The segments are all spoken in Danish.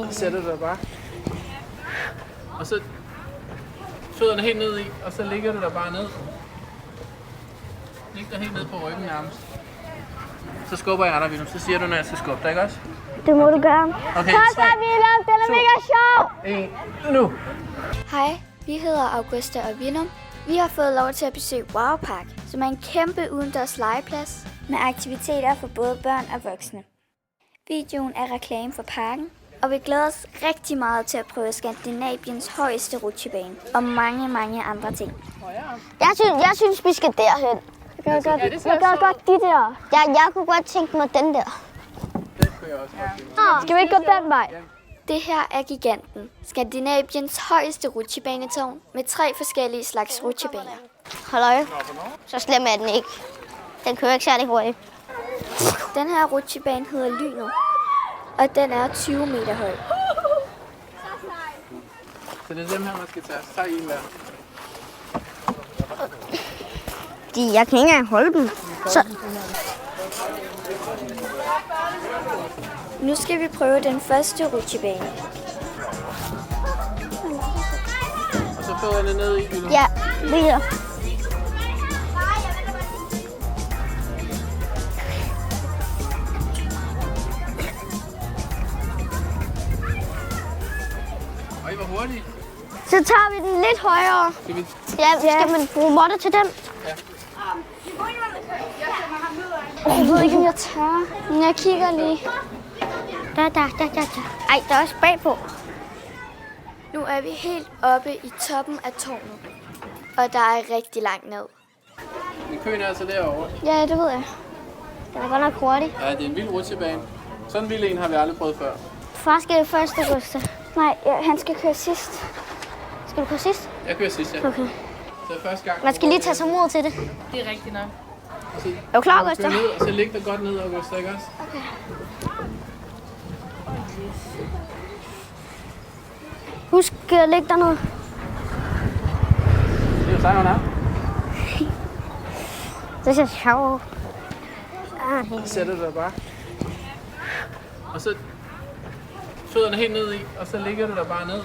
Så sætter du dig bare. Og så fødderne helt ned i, og så ligger du der bare ned. Læg dig helt ned på ryggen nærmest. Så skubber jeg dig, Willum. Så siger du, når jeg skal skubbe dig, ikke også? Det må du gøre. Okay, Kom så, Willum. Den er mega sjov. 1, nu. Hej, vi hedder Augusta og Willum. Vi har fået lov til at besøge Wow Park, som er en kæmpe udendørs legeplads med aktiviteter for både børn og voksne. Videoen er reklame for parken, og vi glæder os rigtig meget til at prøve Skandinaviens højeste rutsjebane og mange andre ting. Jeg synes, vi skal derhen. Jeg gør godt de der. Jeg kunne godt tænke mig den der. Det kunne jeg også godt. Skal vi ikke gå den vej? Det her er Giganten, Skandinaviens højeste rutsjebanetårn med 3 forskellige slags rutsjebaner. Hold øje. Så slem er den ikke. Den kører ikke særlig hurtigt. Den her rutsjebane hedder Lynet, og den er 20 meter høj. Så det er dem her, man skal tage. Tag en hver. Jeg kan ikke engang holde dem. Så. Nu skal vi prøve den første rutsjebane. Og så fødderne ned i, Willum. Ja, videre. Ej, hvor hurtigt. Så tager vi den lidt højere. Skal man bruge måtter til den? Ja. Jeg ved ikke, om jeg tør. Men jeg kigger lige. Der. Ej, der er også bagpå. Nu er vi helt oppe i toppen af tårnet, og der er rigtig langt ned. Men køen er altså derovre. Ja, det ved jeg. Den er godt nok hurtig. Ja, det er en vild rutsjebane. Sådan en vild en har vi aldrig prøvet før. Far skal først, Augusta. Nej, han skal køre sidst. Skal du køre sidst? Jeg kører sidst, ja. Okay. Så er første gang. Man skal lige tage sig mod til det. Det er rigtigt nok. Er du klar, Augusta? Kør ned, og så læg dig godt ned, Augusta, ikke også? Okay. Husk at lægge dig ned. Det er jo sejren her. Det ser sjovt. Så sætter du dig bare. Og så fødderne helt ned i, og så ligger du der bare ned.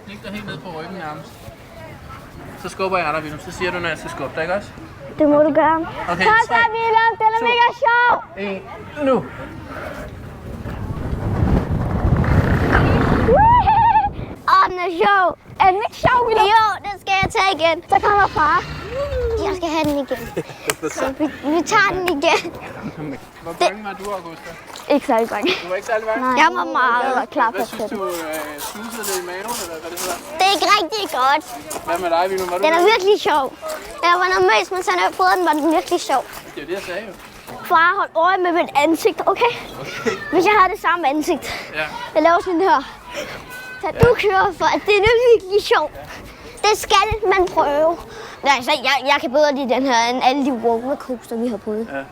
Læg dig helt ned på ryggen nærmest. Så skubber jeg dig, Willum. Så siger du, når jeg skal skubbe dig, ikke også? Det må du gøre. Okay, Kom så, Willum. Den er mega sjov. 1, nu. Den er sjov. Er den ikke sjov, Willum? Jo, den skal jeg tage igen. Så kommer far. Jeg skal have den igen. Vi tager den igen. Hvor bange var du, Augusta? Ikke særlig bange. Du var ikke særlig bange? Nej, jeg var meget klar på Hvad at synes du? Susede det i maven, eller hvad det hedder? Det er ikke rigtig godt. Hvad med dig, Willum? Var du Den er virkelig sjov. Jeg var nervøs, men så når jeg prøvede den, var den virkelig sjov. Det er jo det, jeg sagde jo. Far, hold øje med mit ansigt, okay? Hvis jeg havde det samme ansigt. Ja. Jeg laver sådan her. Så du kører for, at det er virkelig sjovt. Det skal man prøve. Nej, så jeg kan bedre lide den her, end alle de rollercoaster, vi har prøvet. Ja.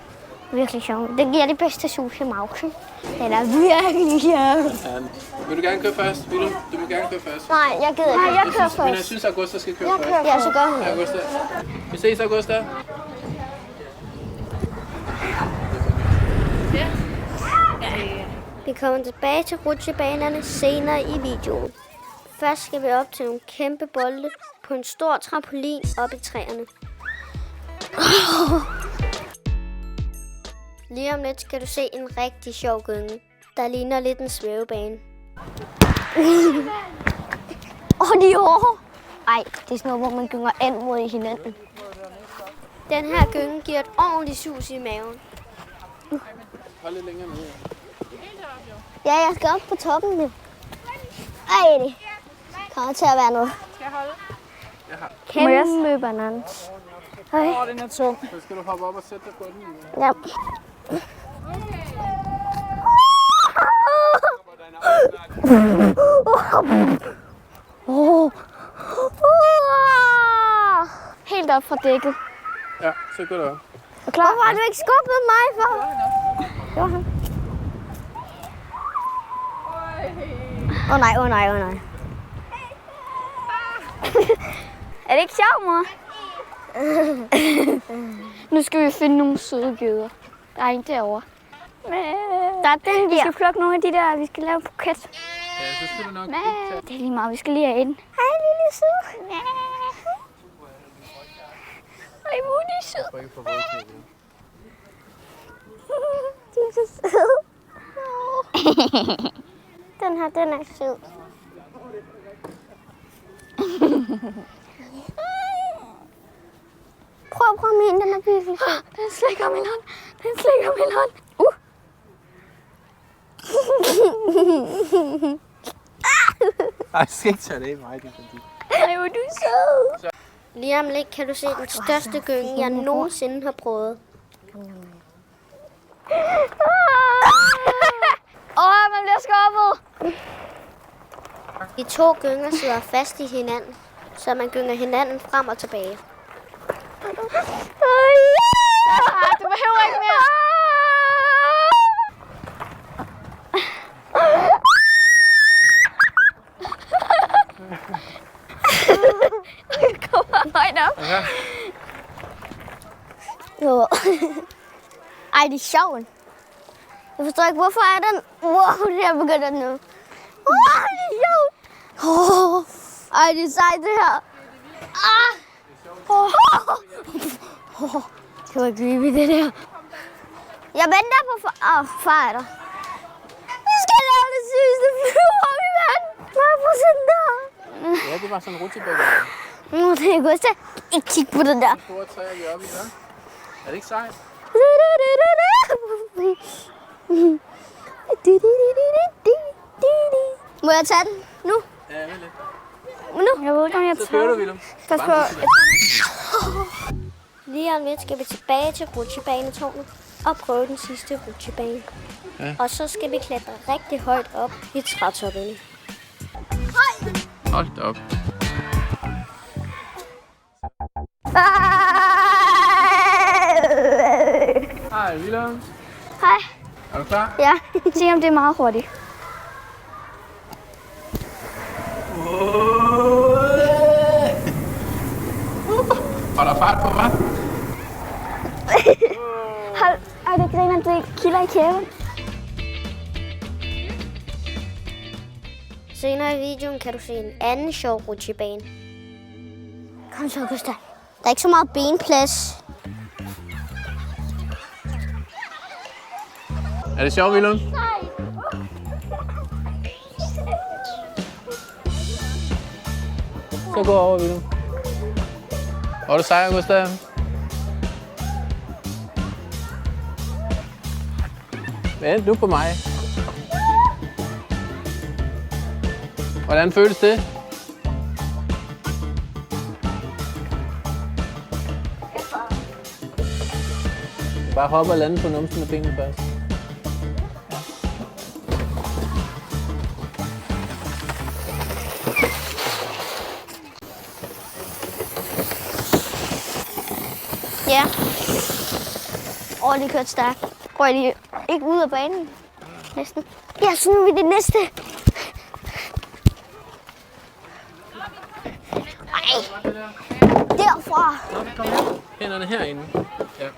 Virkelig sjovt. Den giver det bedste sus i mausen. Den er virkelig sjov. Ja. Vil du gerne køre først, Willum? Du må gerne køre først. Nej, jeg gider ikke. Nej, jeg kører først. Men jeg synes, Augusta skal køre først. Ja, så gør hun. Ja, Augusta. Vi ses, Augusta. Vi kommer tilbage til rutsjebanerne senere i videoen. Først skal vi op til nogle kæmpe bolde på en stor trampolin op i træerne. Lige om lidt skal du se en rigtig sjov gynge, der ligner lidt en svævebane. De er over. Ej, det er sådan noget, hvor man gynger an mod hinanden. Den her gynge giver et ordentligt sus i maven. Hold lidt længere nede. Ja, jeg skal op på toppen nu. Ej, det kommer til at være noget. Skal jeg holde? Kæmpe banans. Den er tung. Så skal du hoppe op og sætte dig på den. Ja. Helt op fra dækket. Ja, så går du op. Hvorfor har du ikke skubbet mig for? Åh nej. Er det ikke sjovt, mor? Nu skal vi finde nogle søde geder. Der er en derovre. Der er den Vi der. skal plukke nogle af de der, vi skal lave en buket. Ja, så skal du nok ikke tage. Det er lige meget, vi skal lige have en. Hej, lille sød. Ej, hvor er de sød. Jeg ikke for voldtægt. Du er så sød. Den her, den er sød. Prøv min, den er virkelig sød. Den slikker min hånd. Den slikker min hånd. Ej, jeg skal ikke tage det af mig, det er fordi. Ej, hvor er du sød. Lige om lidt kan du se den største gynge, jeg nogensinde har prøvet. Man bliver skubbet. De to gynger sidder fast i hinanden, så man gynger hinanden frem og tilbage. Du behøver ikke mere. Kommer højt op. Okay. Jo. Ej, det er sjovt. Jeg forstår ikke, hvorfor er den... Wow, det er begyndt nu. Wow, det er sjovt. Ej, det er sejt, det her. Det var creepy, det der. Jeg venter på far er der. Vi skal lave det sygeste flyve op i vand. Prøv at se den der. Ja, det var sådan en rutsjebane. Det er godt til. Ikke kig på den der. Store træer, vi er oppe i der. Er det ikke sejt? Må jeg tage den nu? Ja, vent lidt. Nu? Jeg ved ikke, om jeg Så kører du, Willem. Pas på. Lige om lidt skal vi tilbage til rutsjebanetårnet og prøve den sidste rutsjebane. Ja. Og så skal vi klatre rigtig højt op i trætoppene. Hold da op. Hej, Willem. Hej. Er du klar? Ja. Se om det er meget hurtigt. Var der fart på, hva'? Ej, det griner, det kilder i kæben. Senere i videoen kan du se en anden sjov rutsjebane. Kom så, Gustav. Der er ikke så meget benplads. Er det sjovt, Willem? Så gå over, Willem. Og du sejrer, Gustav. Vent nu på mig. Hvordan føles det? Bare hoppe og lande på numsen med benene først. Ja. Det kørte stærkt. Røg de ikke ud af banen? Næsten. Ja, så nu er vi det næste. Ej. Derfra. Kom her. Hænderne herinde. Ja.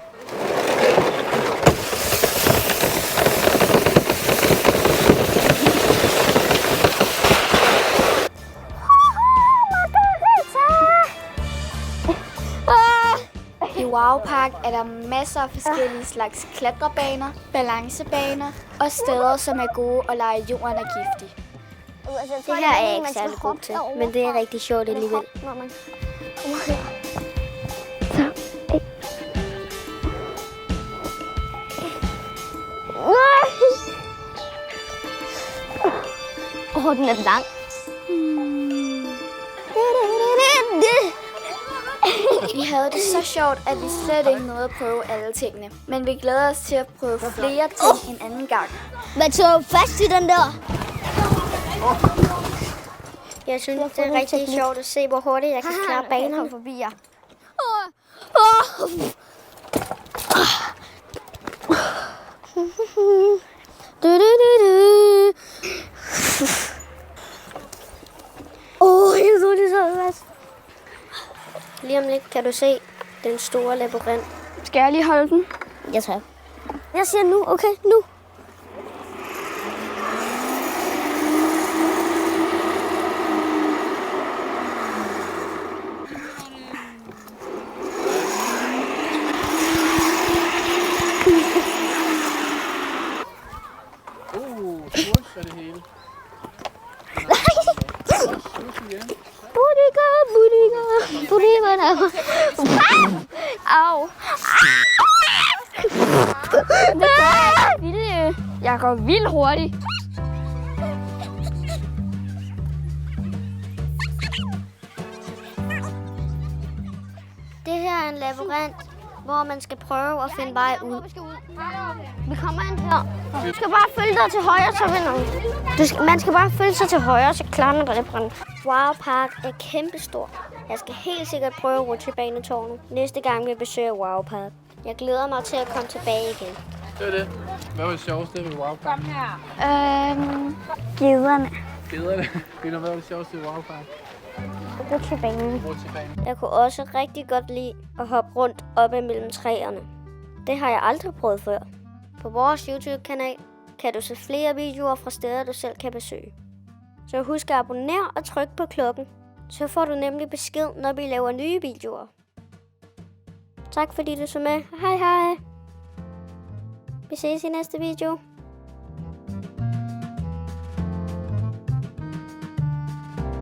I Wow Park er der masser af forskellige slags klatrebaner, balancebaner og steder, som er gode at lege jorden er giftig. Det her er jeg ikke særlig god til, men det er rigtig sjovt alligevel. Den er lang. Vi havde det så sjovt, at vi slet ikke nåede at prøve alle tingene. Men vi glæder os til at prøve flere ting en anden gang. Man tog fast i den der. Jeg synes, det er rigtig sjovt at se, hvor hurtigt jeg kan klare baner forbi jer. Jeg så det så fast. Lige om lidt kan du se den store labyrint. Skal jeg lige holde den? Jeg tager. Jeg siger nu, okay, nu. for det hele. Buddhiga. Au. Jeg går vildt hurtigt. Det her er en labyrint, hvor man skal prøve at finde vej ud. Vi kommer ind her. Du skal bare følge dig til højre, så vinder du. Man skal bare følge sig til højre, så klarer man labyrint. Wow Park er kæmpestor. Jeg skal helt sikkert prøve rutsjebanetårnet næste gang vi besøger Wow Park. Jeg glæder mig til at komme tilbage igen. Det var det. Hvad var det sjoveste ved Wow Park? Gederne. Gederne. Hvad var det sjoveste ved Wow Park? Rutsjebanen. Rutsjebanen. Jeg kunne også rigtig godt lide at hoppe rundt oppe mellem træerne. Det har jeg aldrig prøvet før. På vores YouTube-kanal kan du se flere videoer fra steder, du selv kan besøge. Så husk at abonnere og tryk på klokken. Så får du nemlig besked, når vi laver nye videoer. Tak fordi du så med. Hej hej. Vi ses i næste video.